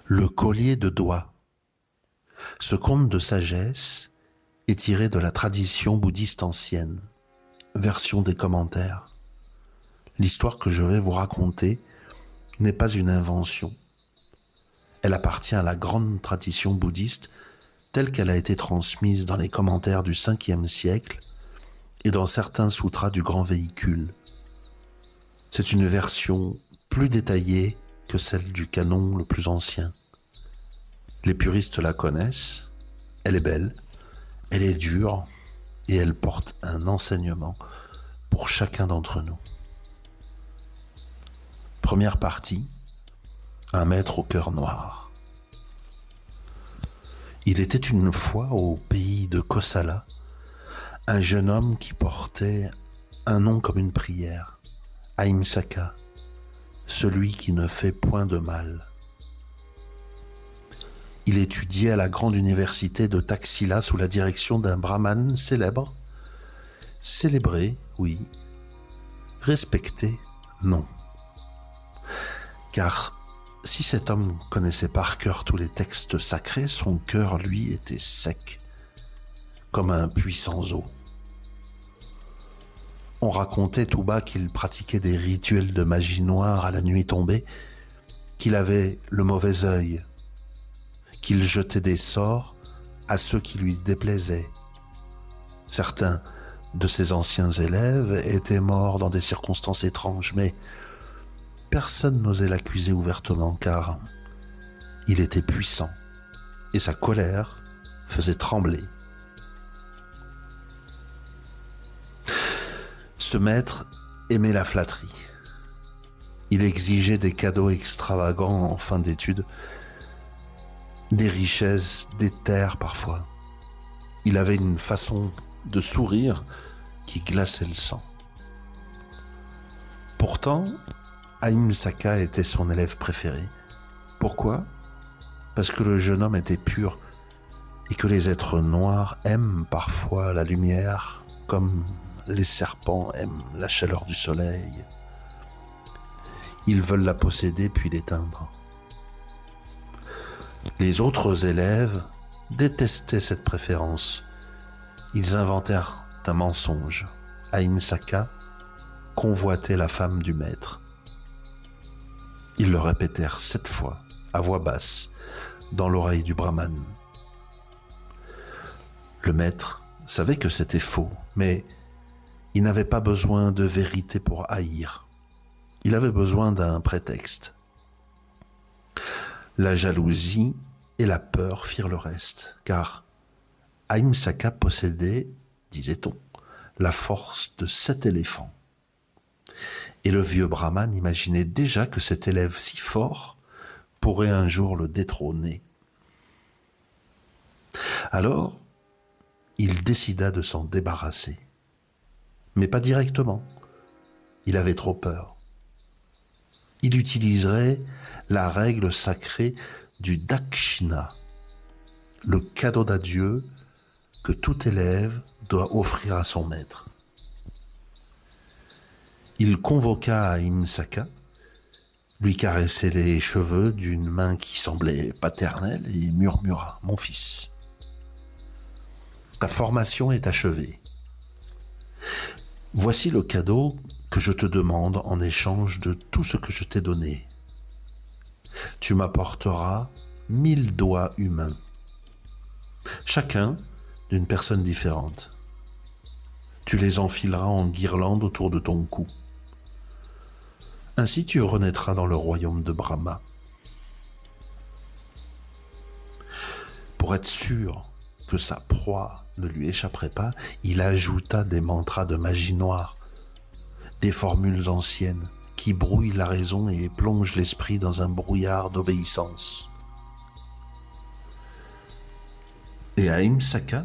Le collier de doigts. Ce conte de sagesse est tiré de la tradition bouddhiste ancienne. Version des commentaires. L'histoire que je vais vous raconter n'est pas une invention. Elle appartient à la grande tradition bouddhiste telle qu'elle a été transmise dans les commentaires du 5e siècle et dans certains sutras du Grand Véhicule. C'est une version plus détaillée que celle du canon le plus ancien. Les puristes la connaissent, elle est belle, elle est dure et elle porte un enseignement pour chacun d'entre nous. Première partie, un maître au cœur noir. Il était une fois au pays de Kosala, un jeune homme qui portait un nom comme une prière, Ahimsaka, celui qui ne fait point de mal. Il étudiait à la grande université de Taxila sous la direction d'un brahmane célèbre. Célébré, oui. Respecté, non. Car si cet homme connaissait par cœur tous les textes sacrés, son cœur, lui, était sec, comme un puits sans eau. On racontait tout bas qu'il pratiquait des rituels de magie noire à la nuit tombée, qu'il avait le mauvais œil, qu'il jetait des sorts à ceux qui lui déplaisaient. Certains de ses anciens élèves étaient morts dans des circonstances étranges, mais personne n'osait l'accuser ouvertement car il était puissant et sa colère faisait trembler. Ce maître aimait la flatterie. Il exigeait des cadeaux extravagants en fin d'études, des richesses, des terres parfois. Il avait une façon de sourire qui glaçait le sang. Pourtant, Ahimsaka était son élève préféré. Pourquoi ? Parce que le jeune homme était pur et que les êtres noirs aiment parfois la lumière comme les serpents aiment la chaleur du soleil. Ils veulent la posséder puis l'éteindre. Les autres élèves détestaient cette préférence. Ils inventèrent un mensonge. Ahimsaka convoitait la femme du maître. Ils le répétèrent 7 fois, à voix basse, dans l'oreille du brahmane. Le maître savait que c'était faux, mais il n'avait pas besoin de vérité pour haïr. Il avait besoin d'un prétexte. La jalousie et la peur firent le reste, car Ahimsaka possédait, disait-on, la force de 7 éléphants. Et le vieux brahman imaginait déjà que cet élève si fort pourrait un jour le détrôner. Alors, il décida de s'en débarrasser. Mais pas directement. Il avait trop peur. Il utiliserait la règle sacrée du dakshina, le cadeau d'adieu que tout élève doit offrir à son maître. Il convoqua Ahimsaka, lui caressait les cheveux d'une main qui semblait paternelle et murmura « Mon fils, ta formation est achevée. Voici le cadeau que je te demande en échange de tout ce que je t'ai donné. Tu m'apporteras 1000 doigts humains, chacun d'une personne différente. Tu les enfileras en guirlande autour de ton cou. Ainsi tu renaîtras dans le royaume de Brahma. » Pour être sûr que sa proie ne lui échapperait pas, il ajouta des mantras de magie noire, des formules anciennes qui brouillent la raison et plongent l'esprit dans un brouillard d'obéissance. Et Ahimsaka,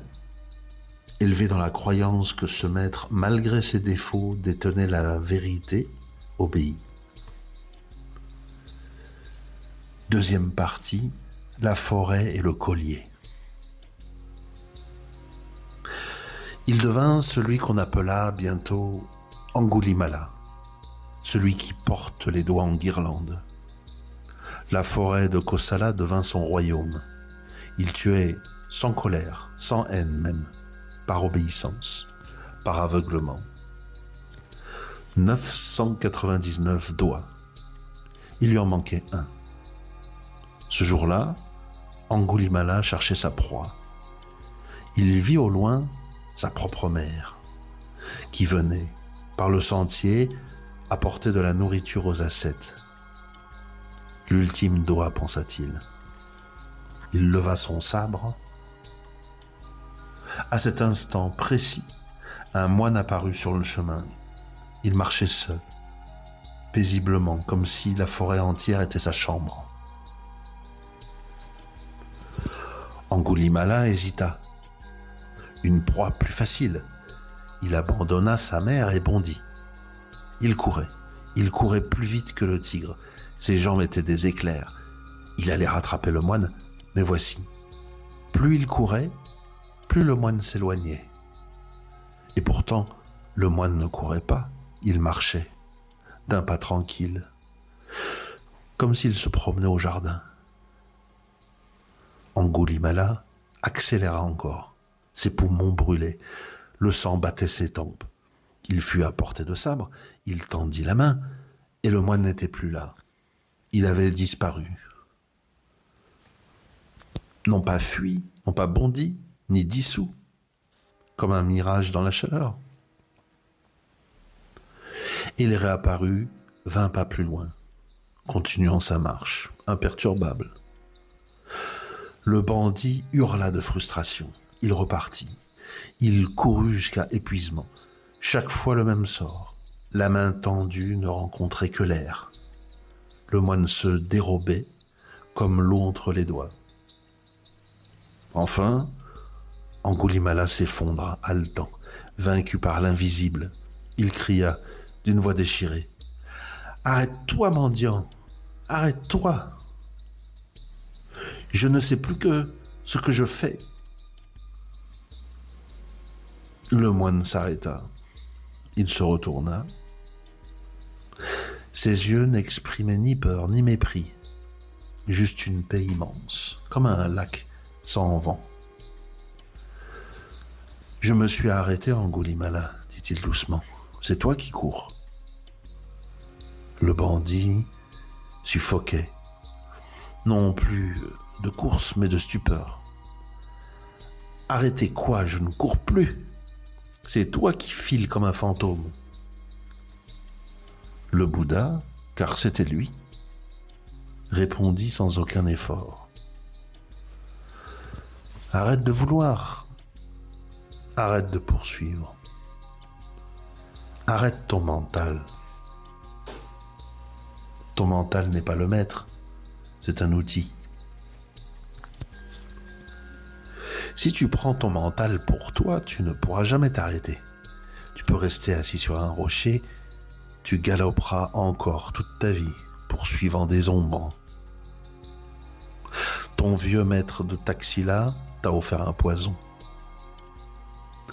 élevé dans la croyance que ce maître, malgré ses défauts, détenait la vérité, obéit. Deuxième partie, la forêt et le collier. Il devint celui qu'on appela bientôt Angulimala, celui qui porte les doigts en guirlande. La forêt de Kosala devint son royaume. Il tuait sans colère, sans haine même, par obéissance, par aveuglement. 999 doigts. Il lui en manquait un. Ce jour-là, Angulimala cherchait sa proie. Il vit au loin sa propre mère, qui venait, par le sentier, apporter de la nourriture aux ascètes. L'ultime doigt, pensa-t-il. Il leva son sabre. À cet instant précis, un moine apparut sur le chemin. Il marchait seul, paisiblement, comme si la forêt entière était sa chambre. Angulimala hésita. Une proie plus facile. Il abandonna sa mère et bondit. Il courait plus vite que le tigre. Ses jambes étaient des éclairs. Il allait rattraper le moine, mais voici. Plus il courait, plus le moine s'éloignait. Et pourtant, le moine ne courait pas, il marchait, d'un pas tranquille, comme s'il se promenait au jardin. Angulimala accéléra encore. Ses poumons brûlaient, le sang battait ses tempes. Il fut à portée de sabre, il tendit la main, et le moine n'était plus là. Il avait disparu. Non pas fui, non pas bondi, ni dissous, comme un mirage dans la chaleur. Il réapparut 20 pas plus loin, continuant sa marche, imperturbable. Le bandit hurla de frustration. Il repartit. Il courut jusqu'à épuisement. Chaque fois le même sort. La main tendue ne rencontrait que l'air. Le moine se dérobait comme l'eau entre les doigts. Enfin, Angulimala s'effondra, haletant, vaincu par l'invisible. Il cria d'une voix déchirée. « Arrête-toi, mendiant! Arrête-toi! Je ne sais plus que ce que je fais. » Le moine s'arrêta. Il se retourna. Ses yeux n'exprimaient ni peur ni mépris, juste une paix immense, comme un lac sans vent. « Je me suis arrêté, Angulimala, dit-il doucement. C'est toi qui cours. » Le bandit suffoquait, non plus de course, mais de stupeur. « Arrêtez quoi? Je ne cours plus. C'est toi qui files comme un fantôme. » Le Bouddha, car c'était lui, répondit sans aucun effort. « Arrête de vouloir. Arrête de poursuivre. Arrête ton mental. Ton mental n'est pas le maître, c'est un outil. Si tu prends ton mental pour toi, tu ne pourras jamais t'arrêter. Tu peux rester assis sur un rocher, tu galoperas encore toute ta vie, poursuivant des ombres. Ton vieux maître de Taxila t'a offert un poison.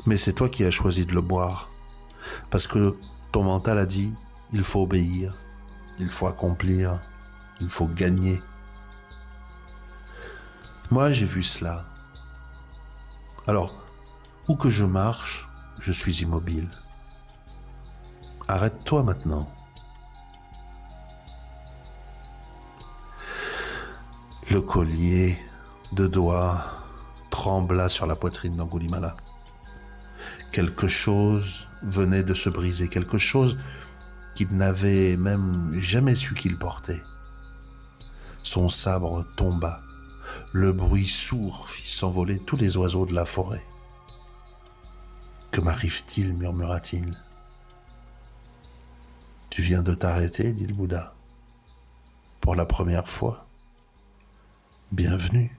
Mais c'est toi qui as choisi de le boire, parce que ton mental a dit « il faut obéir, il faut accomplir, il faut gagner ». Moi, j'ai vu cela. Alors, où que je marche, je suis immobile. Arrête-toi maintenant. Le collier de doigts trembla sur la poitrine d'Angulimala. Quelque chose venait de se briser, quelque chose qu'il n'avait même jamais su qu'il portait. Son sabre tomba. Le bruit sourd fit s'envoler tous les oiseaux de la forêt. « Que m'arrive-t-il » murmura-t-il. « Tu viens de t'arrêter » dit le Bouddha. « Pour la première fois. Bienvenue. »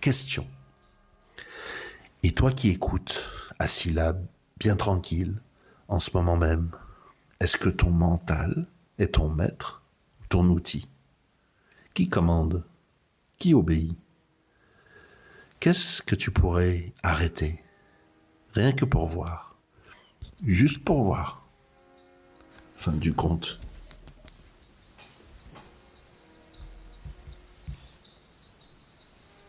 Question. Et toi qui écoutes, assis là, bien tranquille, en ce moment même, est-ce que ton mental est ton maître, ton outil? Qui commande? Qui obéit? Qu'est-ce que tu pourrais arrêter? Rien que pour voir. Juste pour voir. Fin du compte.